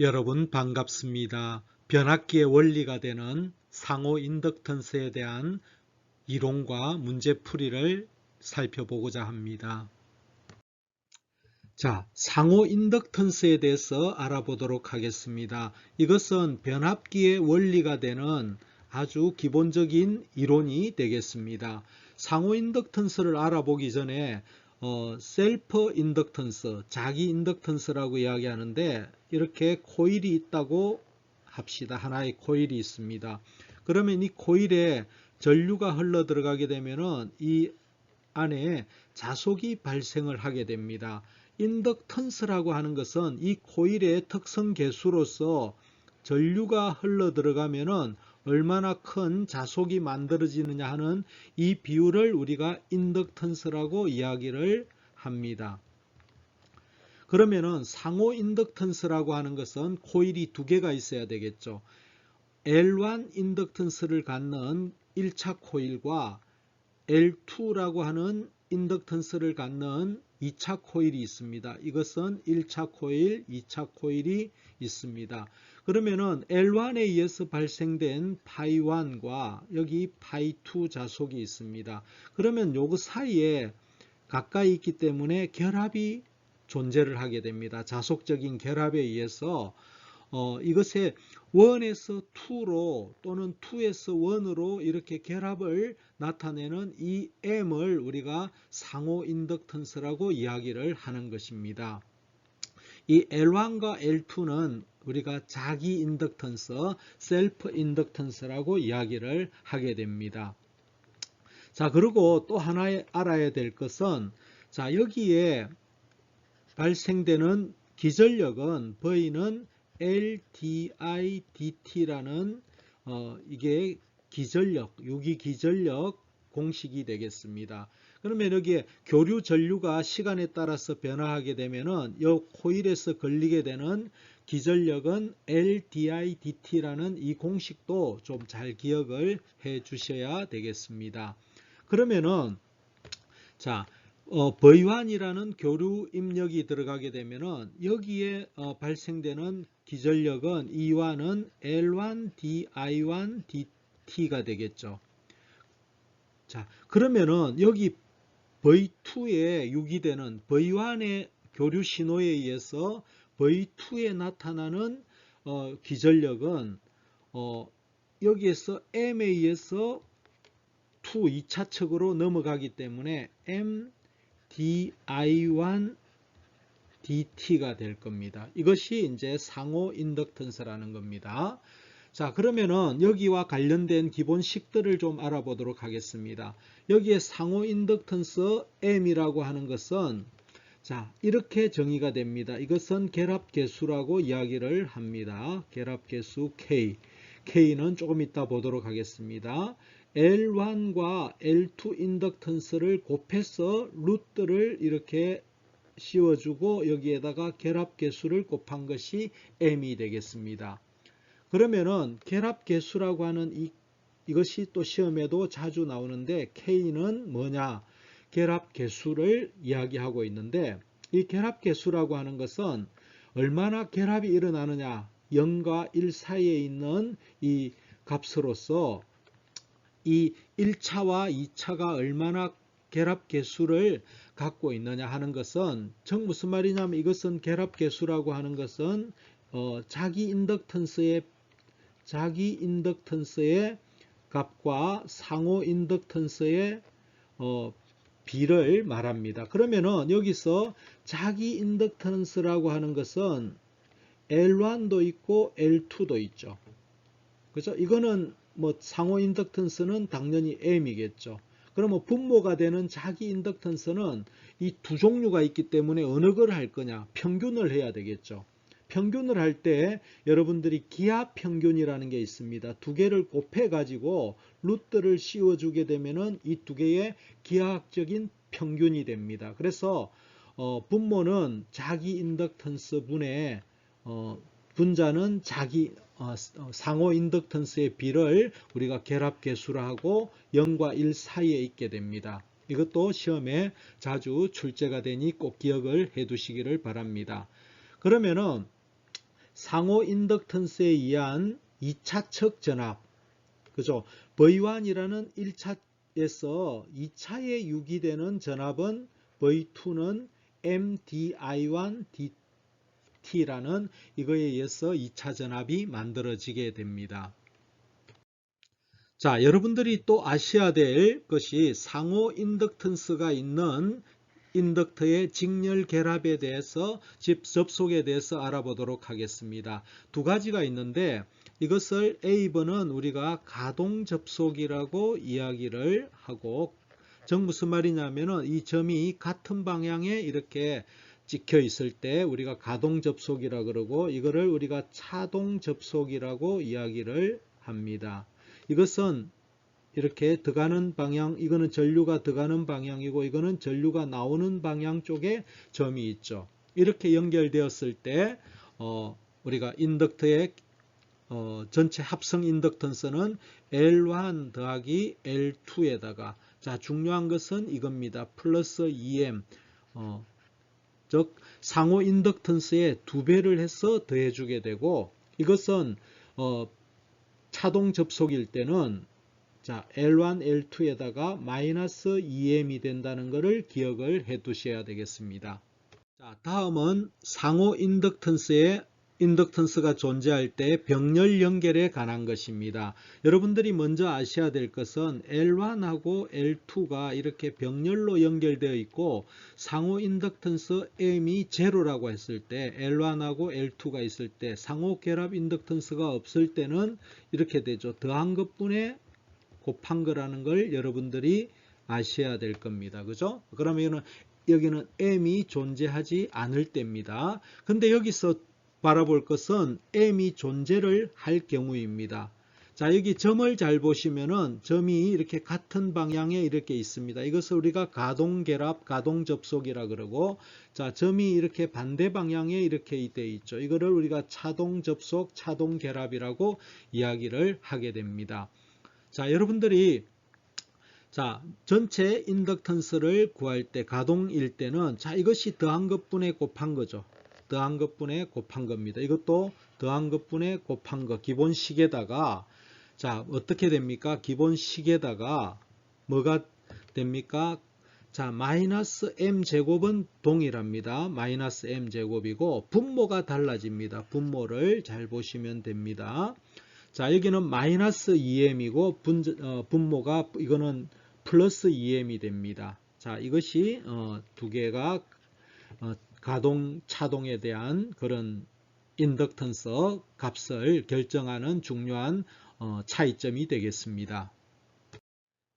여러분 반갑습니다. 변압기의 원리가 되는 상호 인덕턴스에 대한 이론과 문제풀이를 살펴보고자 합니다. 자, 상호 인덕턴스에 대해서 알아보도록 하겠습니다. 이것은 변압기의 원리가 되는 아주 기본적인 이론이 되겠습니다. 상호 인덕턴스를 알아보기 전에 셀프 인덕턴스, 자기 인덕턴스라고 이야기하는데 이렇게 코일이 있다고 합시다. 하나의 코일이 있습니다. 그러면 이 코일에 전류가 흘러 들어가게 되면은 이 안에 자속이 발생을 하게 됩니다. 인덕턴스라고 하는 것은 이 코일의 특성 계수로서 전류가 흘러 들어가면은 얼마나 큰 자속이 만들어지느냐 하는 이 비율을 우리가 인덕턴스라고 이야기를 합니다. 그러면은 상호 인덕턴스라고 하는 것은 코일이 두 개가 있어야 되겠죠. L1 인덕턴스를 갖는 1차 코일과 L2라고 하는 인덕턴스를 갖는 2차 코일이 있습니다. 이것은 1차 코일, 2차 코일이 있습니다. 그러면은 L1에 의해서 발생된 파이1과 여기 파이2 자속이 있습니다. 그러면 요거 사이에 가까이 있기 때문에 결합이 존재를 하게 됩니다. 자속적인 결합에 의해서 이것의 1에서 2로 또는 2에서 1으로 이렇게 결합을 나타내는 이 M을 우리가 상호 인덕턴스라고 이야기를 하는 것입니다. 이 L1과 L2는 우리가 자기 인덕턴스, 셀프 인덕턴스라고 이야기를 하게 됩니다. 자, 그리고 또 하나 알아야 될 것은 자, 여기에 발생되는 기전력은 V는 LdIdt라는 이게 기전력, 유기 기전력 공식이 되겠습니다. 그러면 여기에 교류 전류가 시간에 따라서 변화하게 되면은 이 코일에서 걸리게 되는 기전력은 LdIdt라는 이 공식도 좀 잘 기억을 해 주셔야 되겠습니다. 그러면은 자, V1이라는 교류 입력이 들어가게 되면은 여기에 발생되는 기전력은 E1은 L1dI1dt가 되겠죠. 자, 그러면은 여기 V2에 유기되는 V1의 교류 신호에 의해서 V2에 나타나는 기전력은 여기에서 M에 의해서 2차 측으로 넘어가기 때문에 M di1 dt가 될 겁니다. 이것이 이제 상호 인덕턴스라는 겁니다. 자, 그러면은 여기와 관련된 기본식들을 좀 알아보도록 하겠습니다. 여기에 상호 인덕턴스 M이라고 하는 것은 자, 이렇게 정의가 됩니다. 이것은 결합계수라고 이야기를 합니다. 결합계수 K. K는 조금 이따 보도록 하겠습니다. L1과 L2 인덕턴스를 곱해서 루트를 이렇게 씌워주고 여기에다가 결합계수를 곱한 것이 M이 되겠습니다. 그러면은 결합계수라고 하는 이것이 또 시험에도 자주 나오는데 K는 뭐냐? 결합계수를 이야기하고 있는데 이 결합계수라고 하는 것은 얼마나 결합이 일어나느냐 0과 1 사이에 있는 이 값으로서 이 1차와 2차가 얼마나 결합계수를 갖고 있느냐 하는 것은 즉 무슨 말이냐면 이것은 결합계수라고 하는 것은 자기 인덕턴스의 값과 상호 인덕턴스의 비를 말합니다. 그러면은 여기서 자기 인덕턴스라고 하는 것은 L1도 있고 L2도 있죠. 그렇죠? 이거는 뭐 상호 인덕턴스는 당연히 M이겠죠. 그러면 분모가 되는 자기 인덕턴스는 이 두 종류가 있기 때문에 어느 걸 할 거냐? 평균을 해야 되겠죠. 평균을 할 때 여러분들이 기하 평균이라는 게 있습니다. 두 개를 곱해 가지고 루트를 씌워 주게 되면은 이 두 개의 기하학적인 평균이 됩니다. 그래서 분모는 자기 인덕턴스 분의 분자는 자기 상호 인덕턴스의 비를 우리가 결합계수라 하고 0과 1 사이에 있게 됩니다. 이것도 시험에 자주 출제가 되니 꼭 기억을 해 두시기를 바랍니다. 그러면은 상호 인덕턴스에 의한 2차측 전압, 그죠? V1이라는 1차에서 2차에 유기되는 전압은 V2는 MDI1 DT라는 이거에 의해서 2차 전압이 만들어지게 됩니다. 자, 여러분들이 또 아셔야 될 것이 상호 인덕턴스가 있는 인덕터의 직렬 결합에 대해서 접속에 대해서 알아보도록 하겠습니다. 두 가지가 있는데 이것을 A번은 우리가 가동 접속이라고 이야기를 하고, 즉 무슨 말이냐면은 이 점이 같은 방향에 이렇게 찍혀 있을 때 우리가 가동 접속이라 그러고, 이거를 우리가 차동 접속이라고 이야기를 합니다. 이것은 이렇게 들어가는 방향, 이거는 전류가 들어가는 방향이고 이거는 전류가 나오는 방향 쪽에 점이 있죠. 이렇게 연결되었을 때 우리가 인덕터의 전체 합성 인덕턴스는 L1 더하기 L2에다가, 자, 중요한 것은 이겁니다. 플러스 EM, 즉 상호 인덕턴스의 2배를 해서 더해주게 되고, 이것은 차동 접속일 때는 자, L1, L2에다가 마이너스 EM이 된다는 것을 기억을 해 두셔야 되겠습니다. 자, 다음은 상호 인덕턴스가 존재할 때 병렬 연결에 관한 것입니다. 여러분들이 먼저 아셔야 될 것은 L1하고 L2가 이렇게 병렬로 연결되어 있고, 상호 인덕턴스 M이 제로라고 했을 때, L1하고 L2가 있을 때, 상호 결합 인덕턴스가 없을 때는 이렇게 되죠. 더한 것분의 곱한 거라는 걸 여러분들이 아셔야 될 겁니다. 그죠? 그러면 여기는 M이 존재하지 않을 때입니다. 근데 여기서 바라볼 것은 M이 존재를 할 경우입니다. 자, 여기 점을 잘 보시면은 점이 이렇게 같은 방향에 이렇게 있습니다. 이것을 우리가 가동결합, 가동접속이라 그러고, 자, 점이 이렇게 반대 방향에 이렇게 되어 있죠. 이거를 우리가 차동접속, 차동결합이라고 이야기를 하게 됩니다. 자, 여러분들이 자, 전체 인덕턴스를 구할 때, 가동일 때는, 자, 이것이 더한 것분의 곱한 거죠. 더한 것분의 곱한 겁니다. 이것도 더한 것분의 곱한 거, 기본식에다가, 자, 어떻게 됩니까? 기본식에다가 뭐가 됩니까? 자, 마이너스 m제곱은 동일합니다. 마이너스 m제곱이고 분모가 달라집니다. 분모를 잘 보시면 됩니다. 자, 여기는 마이너스 2m이고 분모가 이거는 플러스 2m이 됩니다. 자, 이것이 두 개가 가동, 차동에 대한 그런 인덕턴스 값을 결정하는 중요한 차이점이 되겠습니다.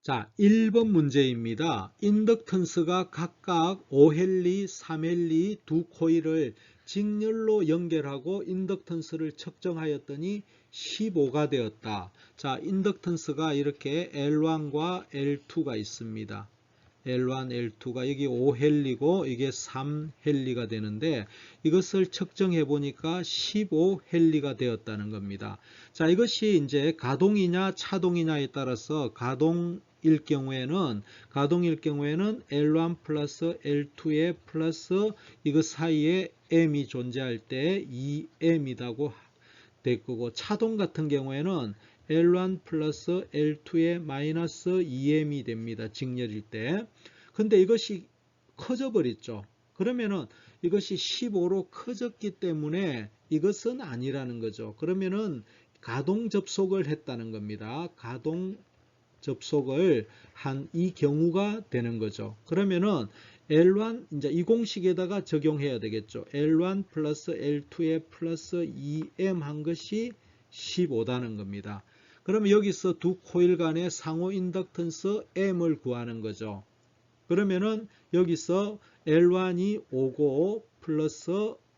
자, 1번 문제입니다. 인덕턴스가 각각 5헨리, 3헨리 두 코일을 직렬로 연결하고 인덕턴스를 측정하였더니 15가 되었다. 자, 인덕턴스가 이렇게 L1과 L2가 있습니다. L1, L2가 여기 5헨리고 이게 3헨리가 되는데, 이것을 측정해 보니까 15헨리가 되었다는 겁니다. 자, 이것이 이제 가동이냐 차동이냐에 따라서 가동일 경우에는 L1 플러스 L2에 플러스 이거 사이에 M이 존재할 때 2M이라고 될 거고, 차동 같은 경우에는 L1 플러스 L2에 마이너스 2M이 됩니다. 직렬일 때. 근데 이것이 커져 버렸죠. 그러면은 이것이 15로 커졌기 때문에 이것은 아니라는 거죠. 그러면은 가동 접속을 했다는 겁니다. 가동 접속을 한 이 경우가 되는 거죠. 그러면은 L1 이제 이 공식에다가 적용해야 되겠죠. L1 플러스 L2에 플러스 2M 한 것이 15다는 겁니다. 그러면 여기서 두 코일 간의 상호 인덕턴스 M을 구하는 거죠. 그러면은 여기서 L1이 5고 플러스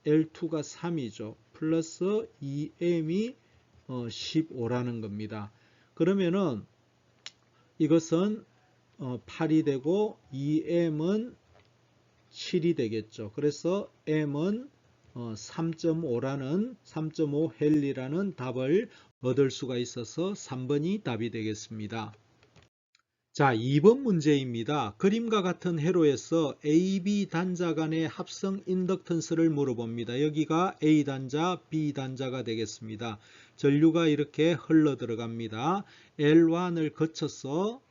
L2가 3이죠. 플러스 2M이 15라는 겁니다. 그러면은 이것은 8이 되고 2M은 7이 되겠죠. 그래서 M은 3.5 헨리라는 답을 얻을 수가 있어서 3번이 답이 되겠습니다. 자, 2번 문제입니다. 그림과 같은 회로에서 AB 단자 간의 합성 인덕턴스를 물어봅니다. 여기가 A 단자, B 단자가 되겠습니다. 전류가 이렇게 흘러 들어갑니다. L1을 거쳐서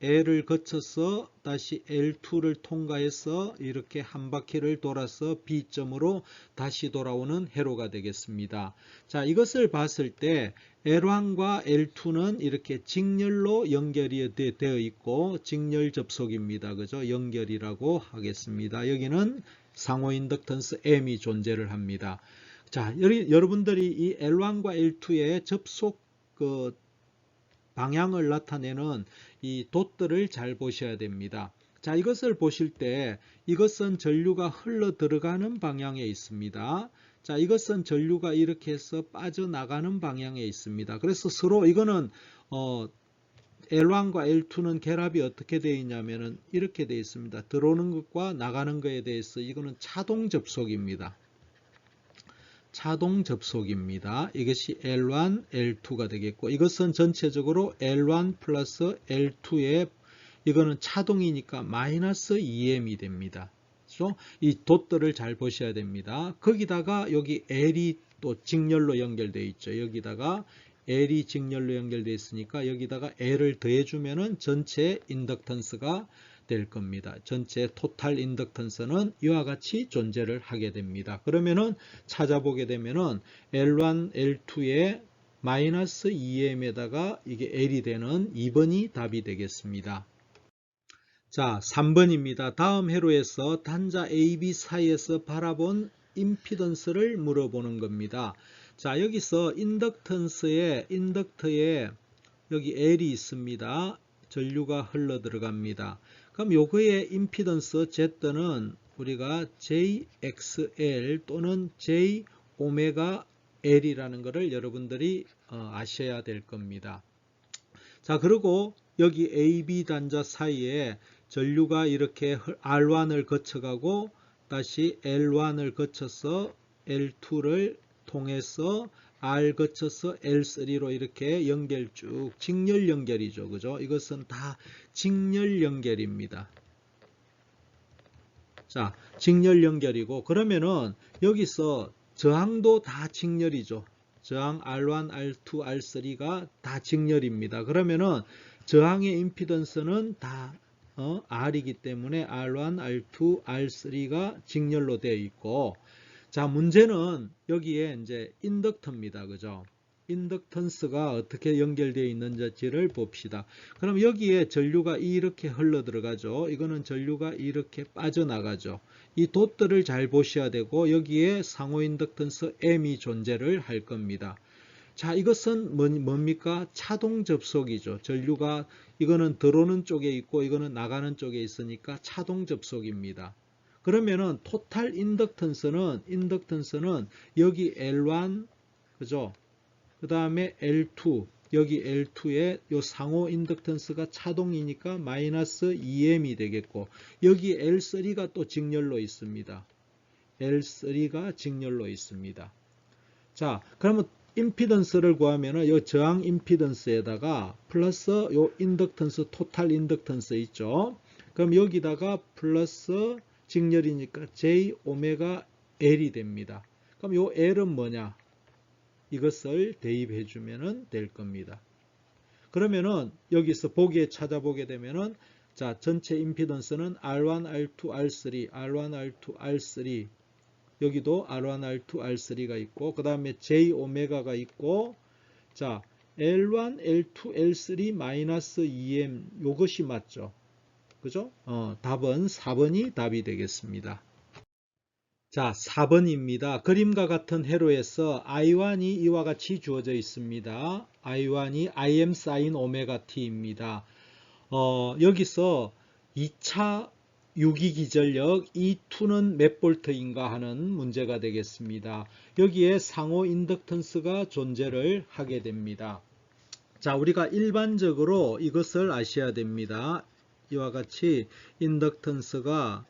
L을 거쳐서 다시 L2를 통과해서 이렇게 한 바퀴를 돌아서 B점으로 다시 돌아오는 회로가 되겠습니다. 자, 이것을 봤을 때 L1과 L2는 이렇게 직렬로 연결이 되어 있고 직렬 접속입니다. 그죠? 연결이라고 하겠습니다. 여기는 상호 인덕턴스 M이 존재를 합니다. 자, 여러분들이 이 L1과 L2의 접속 방향을 나타내는 이 돛들을 잘 보셔야 됩니다. 자, 이것을 보실 때 이것은 전류가 흘러 들어가는 방향에 있습니다. 자, 이것은 전류가 이렇게 해서 빠져나가는 방향에 있습니다. 그래서 서로 이거는 L1과 L2는 결합이 어떻게 되어 있냐면은 이렇게 되어 있습니다. 들어오는 것과 나가는 것에 대해서 이거는 차동 접속입니다. 차동 접속입니다. 이것이 L1, L2가 되겠고 이것은 전체적으로 L1 플러스 L2의 이거는 차동이니까 마이너스 2M이 됩니다. 그렇죠? 이 돛들을 잘 보셔야 됩니다. 거기다가 여기 L이 또 직렬로 연결되어 있죠. 여기다가 L이 직렬로 연결되어 있으니까 여기다가 L을 더해주면은 전체 인덕턴스가 될 겁니다. 전체 토탈 인덕턴스는 이와 같이 존재를 하게 됩니다. 그러면은 찾아보게 되면은 L1, L2의 마이너스 2M에다가 이게 L이 되는 2번이 답이 되겠습니다. 자, 3번입니다. 다음 회로에서 단자 AB 사이에서 바라본 임피던스를 물어보는 겁니다. 자, 여기서 인덕터에 여기 L이 있습니다. 전류가 흘러 들어갑니다. 그럼 요거의 임피던스 Z는 우리가 JXL 또는 J오메가L이라는 것을 여러분들이 아셔야 될 겁니다. 자, 그리고 여기 AB 단자 사이에 전류가 이렇게 R1을 거쳐가고 다시 L1을 거쳐서 L2를 통해서 R 거쳐서 L3로 이렇게 연결 쭉 직렬 연결이죠. 그죠? 이것은 다 직렬 연결입니다. 자, 직렬 연결이고 그러면은 여기서 저항도 다 직렬이죠. 저항 R1, R2, R3가 다 직렬입니다. 그러면은 저항의 임피던스는 다 R이기 때문에 R1, R2, R3가 직렬로 되어 있고 자, 문제는 여기에 이제 인덕터입니다. 그죠? 인덕턴스가 어떻게 연결되어 있는지를 봅시다. 그럼 여기에 전류가 이렇게 흘러 들어가죠. 이거는 전류가 이렇게 빠져나가죠. 이 돛들을 잘 보셔야 되고 여기에 상호 인덕턴스 M이 존재를 할 겁니다. 자, 이것은 뭡니까? 차동 접속이죠. 전류가 이거는 들어오는 쪽에 있고 이거는 나가는 쪽에 있으니까 차동 접속입니다. 그러면은 토탈 인덕턴스는 여기 L1 그죠? 그 다음에 L2 여기 L2의 요 상호 인덕턴스가 차동이니까 마이너스 2M이 되겠고 여기 L3가 또 직렬로 있습니다. L3가 직렬로 있습니다. 자, 그러면 임피던스를 구하면은 요 저항 임피던스에다가 플러스 요 인덕턴스 토탈 인덕턴스 있죠. 그럼 여기다가 플러스 직렬이니까 J 오메가 L이 됩니다. 그럼 요 L은 뭐냐? 이것을 대입해 주면 될 겁니다. 그러면은 여기서 보기에 찾아보게 되면은 자, 전체 임피던스는 R1, R2, R3, R1, R2, R3 여기도 R1, R2, R3가 있고 그 다음에 J 오메가가 있고 자, L1, L2, L3 마이너스 2M 요것이 맞죠? 그죠? 답은 4번이 답이 되겠습니다. 자, 4번입니다. 그림과 같은 회로에서 I1이 이와 같이 주어져 있습니다. I1이 Im sin 오메가 t입니다. 여기서 2차 유기기전력 E2는 몇 볼트인가 하는 문제가 되겠습니다. 여기에 상호 인덕턴스가 존재를 하게 됩니다. 자, 우리가 일반적으로 이것을 아셔야 됩니다. 이와 같이 인덕턴스가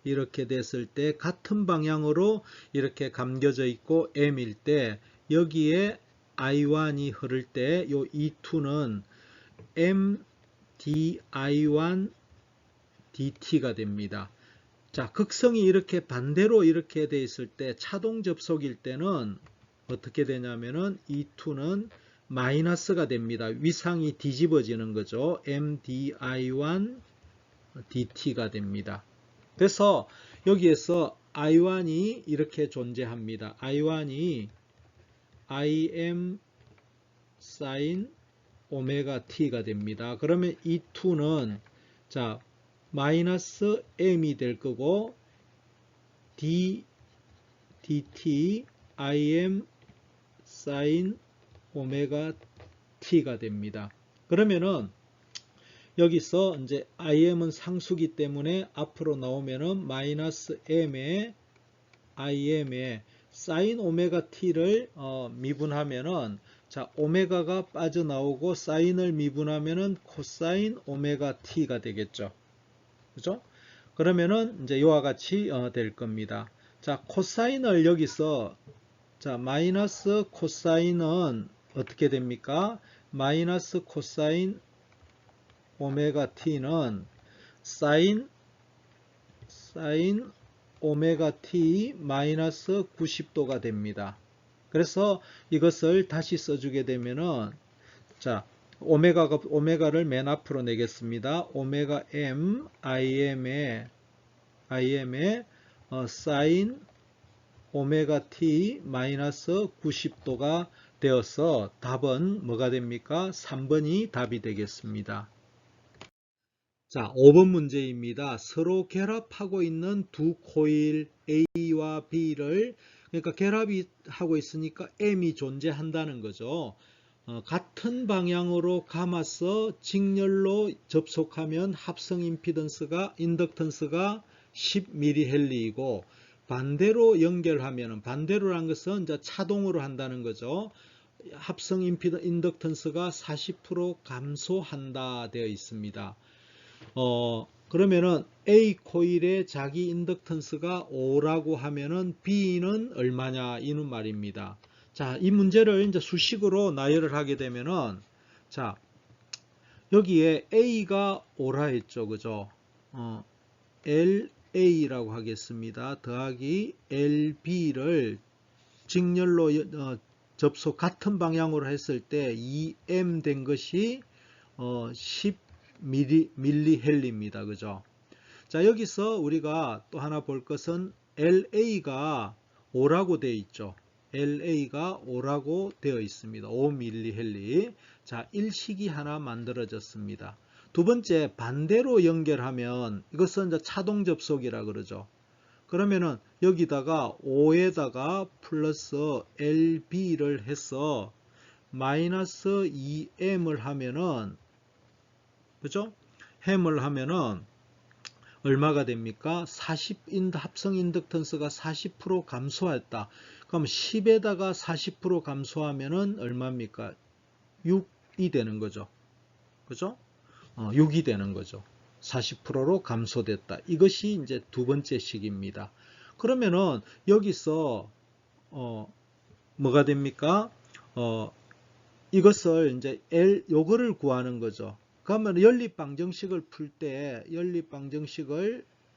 이렇게 됐을 때 같은 방향으로 이렇게 감겨져 있고 M일 때 여기에 I1이 흐를 때 요 E2는 M di1 dt가 됩니다. 자, 극성이 이렇게 반대로 이렇게 돼 있을 때 차동 접속일 때는 어떻게 되냐면은 E2는 마이너스가 됩니다. 위상이 뒤집어지는 거죠. mdi1 dt가 됩니다. 그래서 여기에서 I1이 이렇게 존재합니다. I1이 im sin 오메가 t가 됩니다. 그러면 E2는 자 마이너스 m이 될 거고 dt im sin 오메가 t가 됩니다. 그러면은 여기서 이제 im은 상수기 때문에 앞으로 나오면은 마이너스 m에 im에 sin 오메가 t를 미분하면은 자 오메가가 빠져나오고 사인을 미분하면은 코사인 오메가 t가 되겠죠. 그죠? 그러면은 이제 이와 같이 될 겁니다. 자 코사인을 여기서 자 마이너스 코사인은 어떻게 됩니까? 마이너스 코사인 오메가 t는 사인 오메가 t 마이너스 90도가 됩니다. 그래서 이것을 다시 써주게 되면은 자 오메가를 맨 앞으로 내겠습니다. 오메가 m im의 사인 오메가 t 마이너스 90도가 되어서 답은 뭐가 됩니까? 3번이 답이 되겠습니다. 자, 5번 문제입니다. 서로 결합하고 있는 두 코일 A와 B를 그러니까 결합이 하고 있으니까 M이 존재한다는 거죠. 같은 방향으로 감아서 직렬로 접속하면 합성 인덕턴스가 10mH이고 반대로 연결하면 반대로란 것은 이제 차동으로 한다는 거죠. 합성 인덕턴스가 40% 감소한다 되어 있습니다. 그러면은 A 코일의 자기 인덕턴스가 5라고 하면은 B는 얼마냐 이는 말입니다. 자, 이 문제를 이제 수식으로 나열을 하게 되면은 자, 여기에 A가 5라 했죠. 그죠? LA라고 하겠습니다. 더하기 LB를 직렬로 접속 같은 방향으로 했을 때 2M 된 것이 10mH입니다. 그죠? 자, 여기서 우리가 또 하나 볼 것은 LA가 5라고 되어 있죠. LA가 5라고 되어 있습니다. 5mH. 자, 일식이 하나 만들어졌습니다. 두 번째, 반대로 연결하면 이것은 이제 차동 접속이라 그러죠. 그러면은 여기다가 5에다가 플러스 LB를 해서 마이너스 2M을 하면은 그죠? 햄을 하면은 얼마가 됩니까? 합성 인덕턴스가 40% 감소했다. 그럼 10에다가 40% 감소하면은 얼마입니까? 6이 되는 거죠. 그죠? 6이 되는 거죠. 40%로 감소됐다. 이것이 이제 두 번째 식입니다. 그러면은 여기서 뭐가 됩니까? 이것을 이제 요거를 구하는 거죠. 그러면 연립방정식을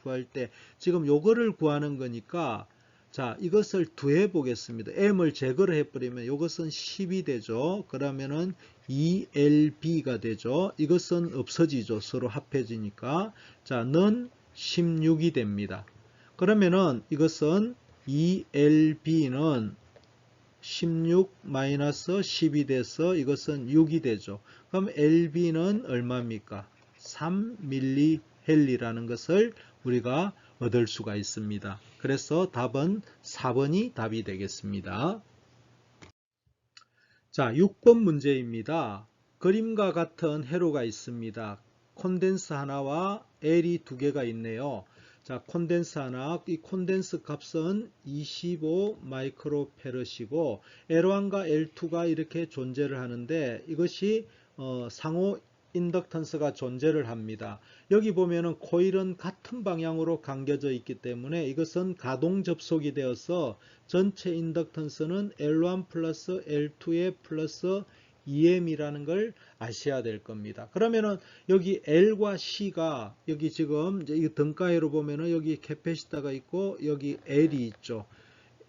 구할 때 지금 요거를 구하는 거니까 자 이것을 더해 보겠습니다. m을 제거를 해버리면 이것은 10이 되죠. 그러면은 2lb가 되죠. 이것은 없어지죠. 서로 합해지니까 자 는 16이 됩니다. 그러면은 이것은 2lb는 16-10이 돼서 이것은 6이 되죠. 그럼 LB는 얼마입니까? 3mH라는 것을 우리가 얻을 수가 있습니다. 그래서 답은 4번이 답이 되겠습니다. 자, 6번 문제입니다. 그림과 같은 회로가 있습니다. 콘덴스 하나와 L이 두 개가 있네요. 자, 콘덴스 하나, 이 콘덴스 값은 25 마이크로페럿이고 L1과 L2가 이렇게 존재를 하는데 이것이 상호 인덕턴스가 존재를 합니다. 여기 보면은 코일은 같은 방향으로 감겨져 있기 때문에 이것은 가동 접속이 되어서 전체 인덕턴스는 L1 플러스 L2의 플러스 EM이라는 걸 아셔야 될 겁니다. 그러면은 여기 L과 C가 여기 지금 이제 이 등가회로 보면은 여기 캐패시터가 있고 여기 L이 있죠.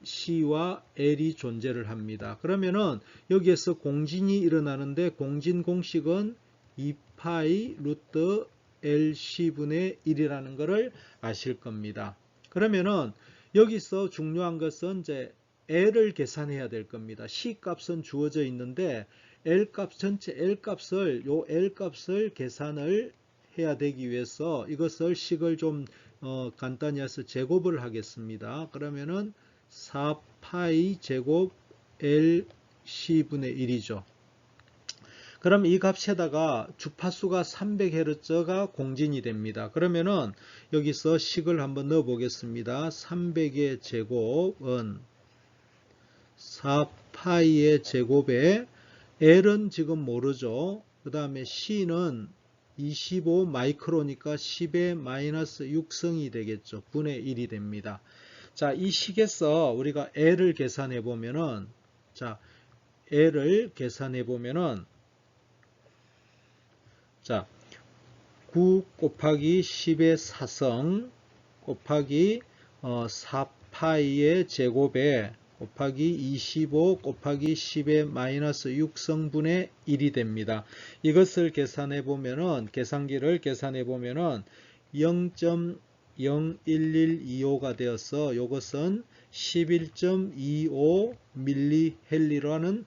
C와 L이 존재를 합니다. 그러면은 여기에서 공진이 일어나는데 공진 공식은 2파이 루트 LC분의 1이라는 것을 아실 겁니다. 그러면은 여기서 중요한 것은 이제 L을 계산해야 될 겁니다. C 값은 주어져 있는데 L 값 전체 L 값을 계산을 해야 되기 위해서 이것을 식을 좀 간단히 해서 제곱을 하겠습니다. 그러면은 4파이 제곱 LC분의 1이죠. 그럼 이 값에다가 주파수가 300Hz가 공진이 됩니다. 그러면은 여기서 식을 한번 넣어 보겠습니다. 300의 제곱은 4파이의 제곱에 L은 지금 모르죠. 그 다음에 C는 25 마이크로니까 10의 마이너스 6성이 되겠죠. 분의 1이 됩니다. 자, 이 식에서 우리가 L을 계산해 보면은, 자, L을 계산해 보면은, 자, 9 곱하기 10의 4성 곱하기 4파이의 제곱에 곱하기 25 곱하기 10의 마이너스 6성분의 1이 됩니다. 이것을 계산해 보면은, 계산기를 계산해 보면은 0.01125가 되어서 이것은 11.25 밀리헬리라는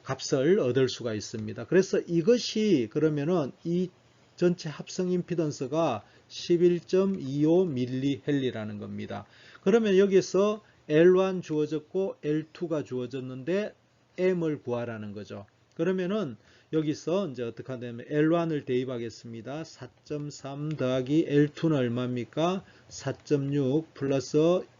값을 얻을 수가 있습니다. 그래서 이것이 그러면은 이 전체 합성 임피던스가 11.25 밀리헬리라는 겁니다. 그러면 여기서 L1 주어졌고 L2가 주어졌는데 M을 구하라는 거죠. 그러면은 여기서 이제 어떻게 하냐면 L1을 대입하겠습니다. 4.3 더하기 L2는 얼마입니까? 4.6 플러스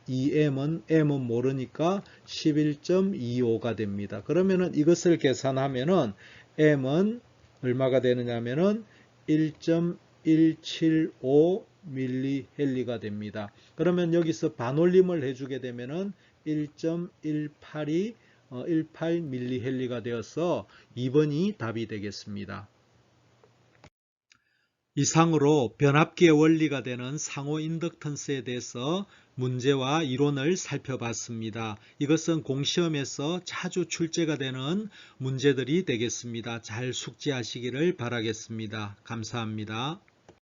2M은 M은 모르니까 11.25가 됩니다. 그러면은 이것을 계산하면은 M은 얼마가 되느냐면은 1.175 밀리헬리가 됩니다. 그러면 여기서 반올림을 해주게 되면은 1.182 18 밀리헬리가 되어서 2번이 답이 되겠습니다. 이상으로 변압기의 원리가 되는 상호 인덕턴스에 대해서 문제와 이론을 살펴봤습니다. 이것은 공시험에서 자주 출제가 되는 문제들이 되겠습니다. 잘 숙지하시기를 바라겠습니다. 감사합니다.